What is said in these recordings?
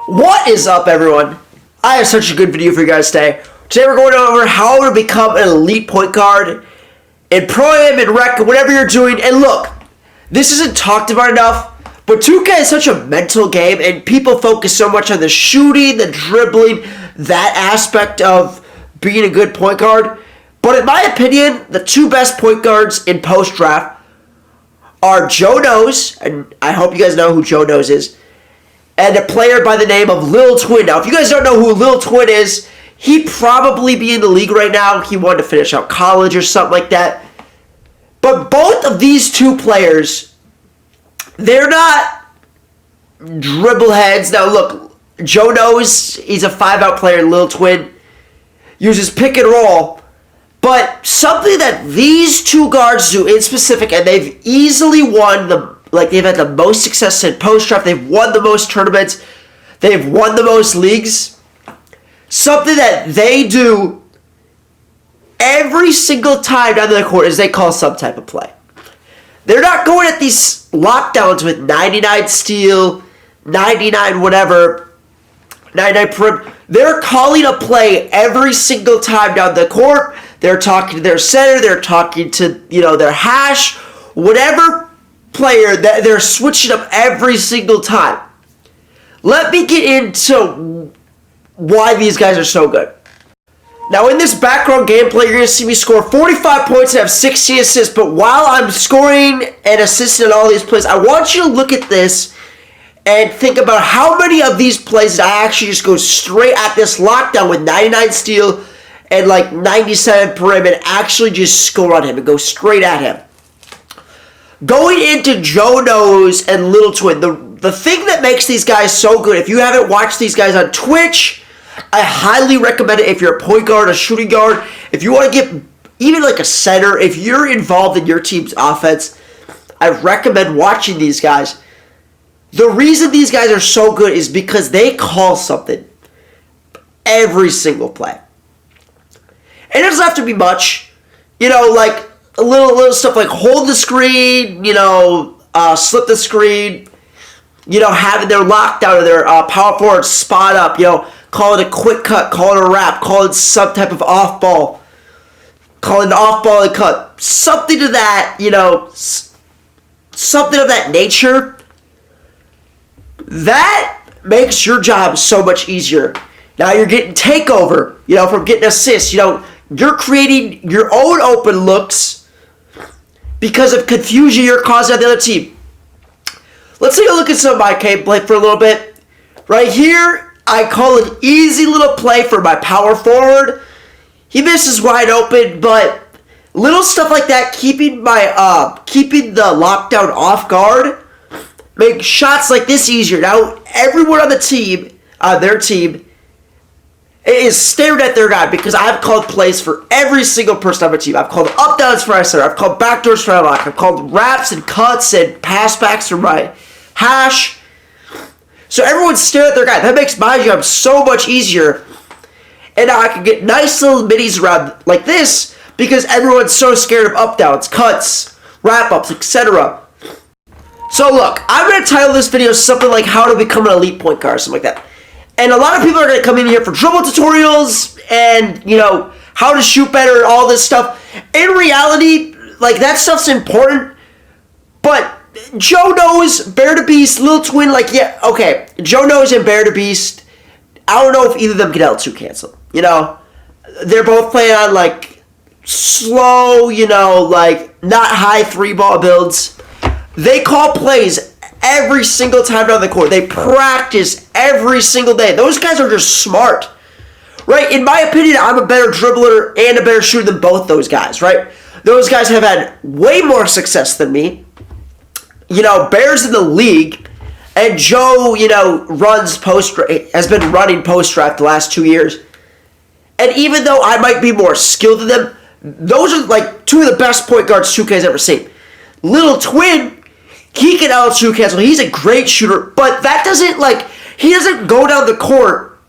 What is up, everyone? I have such a good video for you guys today. Today we're going over how to become an elite point guard in Pro-Am, in Rec, whatever you're doing. And look, this isn't talked about enough, but 2K is such a mental game, and people focus so much on the shooting, the dribbling, that aspect of being a good point guard. But in my opinion, the two best point guards in post-draft are Joe Nose, and I hope you guys know who Joe Nose is, and a player by the name of Lil Twin. Now, if you guys don't know who Lil Twin is, he'd probably be in the league right now. He wanted to finish out college or something like that. But both of these two players, they're not dribble heads. Now, look, Joe Nose, he's a 5-out player. Lil Twin uses pick and roll. But something that these two guards do in specific, and they've easily won they've had the most success in post-draft. They've won the most tournaments. They've won the most leagues. Something that they do every single time down the court is they call some type of play. They're not going at these lockdowns with 99 steal, 99 whatever, 99 prim. They're calling a play every single time down the court. They're talking to their center. They're talking to, their hash, whatever player that they're switching up every single time. Let me get into why these guys are so good. Now, in this background gameplay, you're going to see me score 45 points and have 60 assists. But while I'm scoring and assisting on all these plays, I want you to look at this and think about how many of these plays did I actually just go straight at this lockdown with 99 steal and 97 perim and actually just score on him and go straight at him. Going into Joe Nose and Lil Twin, the thing that makes these guys so good, if you haven't watched these guys on Twitch, I highly recommend it if you're a point guard, a shooting guard, if you want to get even a center, if you're involved in your team's offense, I recommend watching these guys. The reason these guys are so good is because they call something every single play. And it doesn't have to be much, a little stuff like hold the screen, slip the screen, having their lockdown or their power forward spot up, call it a quick cut, call it a wrap, call it some type of off ball, call it an off ball and cut, something to that, something of that nature. That makes your job so much easier. Now you're getting takeover, from getting assists, you're creating your own open looks because of confusion you're causing on the other team. Let's take a look at some of my gameplay for a little bit. Right here, I call an easy little play for my power forward. He misses wide open, but little stuff like that, keeping the lockdown off guard, make shots like this easier. Now, everyone on the team, their team, is staring at their guy because I've called plays for every single person on my team. I've called up downs for my center. I've called backdoors for my lock. I've called wraps and cuts and pass backs for my hash. So everyone's staring at their guy. That makes my job so much easier. And now I can get nice little minis around like this because everyone's so scared of up downs, cuts, wrap ups, etc. So look, I'm going to title this video something like how to become an elite point guard or something like that. And a lot of people are going to come in here for dribble tutorials and, how to shoot better and all this stuff. In reality, that stuff's important. But Joe Nose, Bear the Beast, Lil Twin, Joe Nose and Bear the Beast, I don't know if either of them get L2 cancel. They're both playing on, slow, not high 3-ball builds. They call plays every single time down the court. They practice every single day. Those guys are just smart, right? In my opinion, I'm a better dribbler and a better shooter than both those guys, right? Those guys have had way more success than me. Bear's in the league, and Joe, has been running post-draft the last 2 years. And even though I might be more skilled than them, those are two of the best point guards 2K's ever seen. Lil Twin, he can L2 cancel. He's a great shooter, but that doesn't, he doesn't go down the court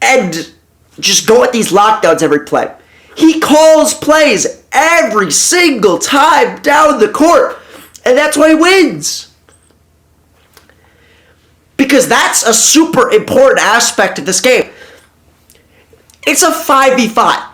and just go at these lockdowns every play. He calls plays every single time down the court, and that's why he wins. because that's a super important aspect of this game. It's a 5v5.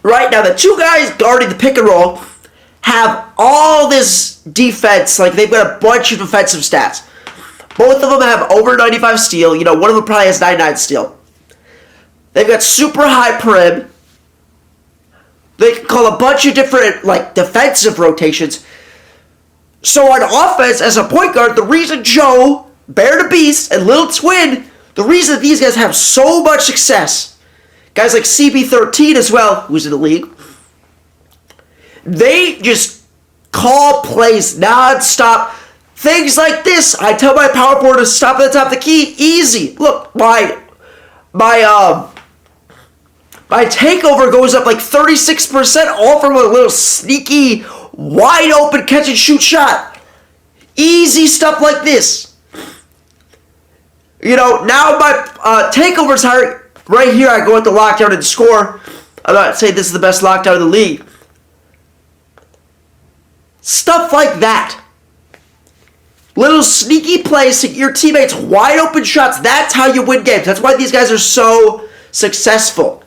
Right now, the two guys guarding the pick and roll have all this defense, like they've got a bunch of defensive stats. Both of them have over 95 steal. You know, one of them probably has 99 steal. They've got super high prim. They can call a bunch of different, like, defensive rotations. So on offense, as a point guard, the reason Joe, Bear the Beast, and Little Twin, the reason that these guys have so much success, guys like CB13 as well, who's in the league, they just call plays non-stop. Things like this. I tell my power forward to stop at the top of the key. Easy. Look, my takeover goes up like 36%, all from a little sneaky, wide open catch and shoot shot. Easy stuff like this. You know, now my takeover's higher. Right here, I go with the lockdown and score. I'm not saying this is the best lockdown in the league. Stuff like that. Little sneaky plays to your teammates, wide open shots. That's how you win games. That's why these guys are so successful.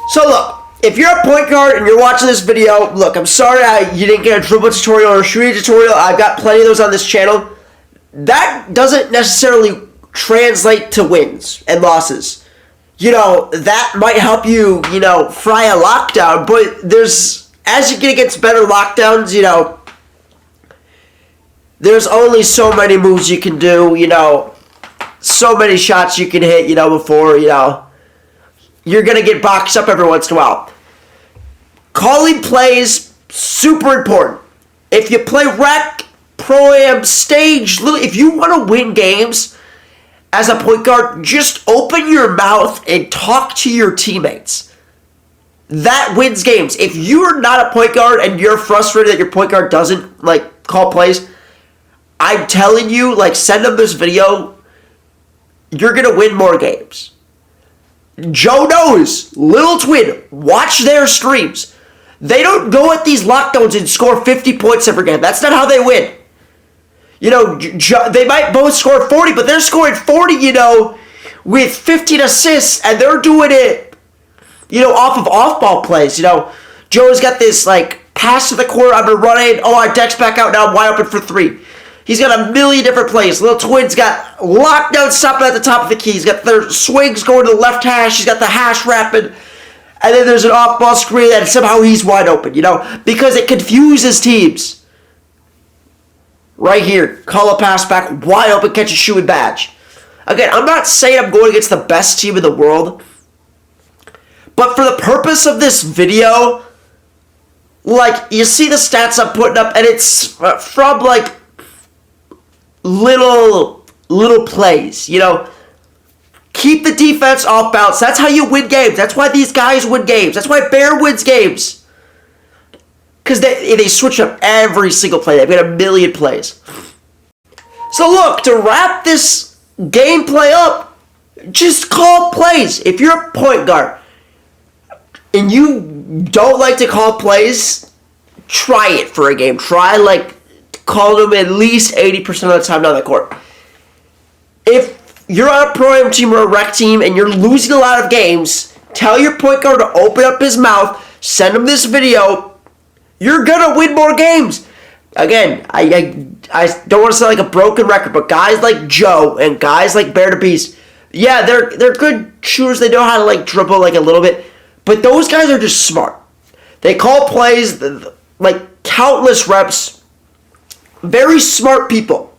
So look, if you're a point guard and you're watching this video, look, I'm sorry you didn't get a dribble tutorial or a shooting tutorial. I've got plenty of those on this channel. That doesn't necessarily translate to wins and losses. You know, that might help you, you know, fry a lockdown, but as you get against better lockdowns, you know, there's only so many moves you can do, you know, so many shots you can hit, you know, before, you know, you're going to get boxed up every once in a while. Calling plays, super important. If you play rec, pro-am, stage, if you want to win games as a point guard, just open your mouth and talk to your teammates. That wins games. If you're not a point guard and you're frustrated that your point guard doesn't, like, call plays, I'm telling you, like, send them this video. You're going to win more games. Joe knows. Little Twin. Watch their streams. They don't go at these lockdowns and score 50 points every game. That's not how they win. You know, they might both score 40, but they're scoring 40, you know, with 15 assists, and they're doing it, you know, off of off-ball plays. You know, Joe's got this, like, pass to the court, I've been running, I deck's back out, now I'm wide open for three. He's got a million different plays. Little Twin's got lockdown stopping at the top of the key. He's got their swings going to the left hash. He's got the hash wrapping. And then there's an off-ball screen and somehow he's wide open, you know, because it confuses teams. Right here, call a pass back, wide open, catch a shooting badge. Again, I'm not saying I'm going against the best team in the world, but for the purpose of this video, like, you see the stats I'm putting up, and it's from, like, little plays, you know. Keep the defense off balance. That's how you win games. That's why these guys win games. That's why Bear wins games. Because they switch up every single play. They've got a million plays. So look, to wrap this gameplay up, just call plays. If you're a point guard and you don't like to call plays, try it for a game. Try, like, call them at least 80% of the time down the court. If you're on a pro-am team or a rec team and you're losing a lot of games, tell your point guard to open up his mouth, send him this video. You're going to win more games. Again, I don't want to sound like a broken record, but guys like Joe and guys like Bear the Beast, yeah, they're good shooters. They know how to, like, dribble, like, a little bit. But those guys are just smart. They call plays, like, countless reps. Very smart people.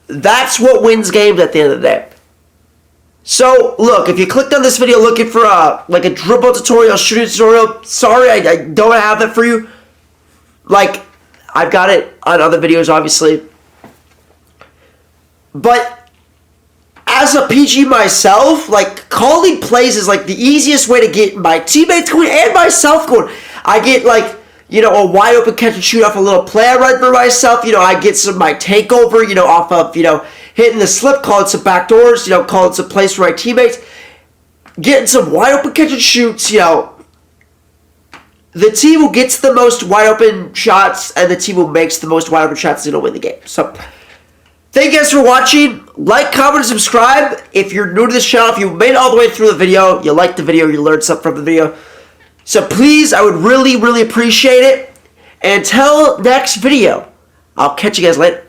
That's what wins games at the end of the day. So, look, if you clicked on this video looking for like a dribble tutorial, shooting tutorial, sorry, I don't have that for you. Like, I've got it on other videos, obviously. But as a PG myself, like, calling plays is, like, the easiest way to get my teammates going and myself going. I get, like, you know, a wide open catch and shoot off a little play I run for myself. You know, I get my takeover, you know, off of, you know, hitting the slip, calling some backdoors, you know, calling some plays for my teammates. Getting some wide open catch and shoots, you know. The team who gets the most wide open shots and the team who makes the most wide open shots is going to win the game. So, Thank you guys for watching. Like, comment, and subscribe. If you're new to this channel, if you made it all the way through the video, you liked the video, you learned something from the video. So please, I would really, really appreciate it. And until next video, I'll catch you guys later.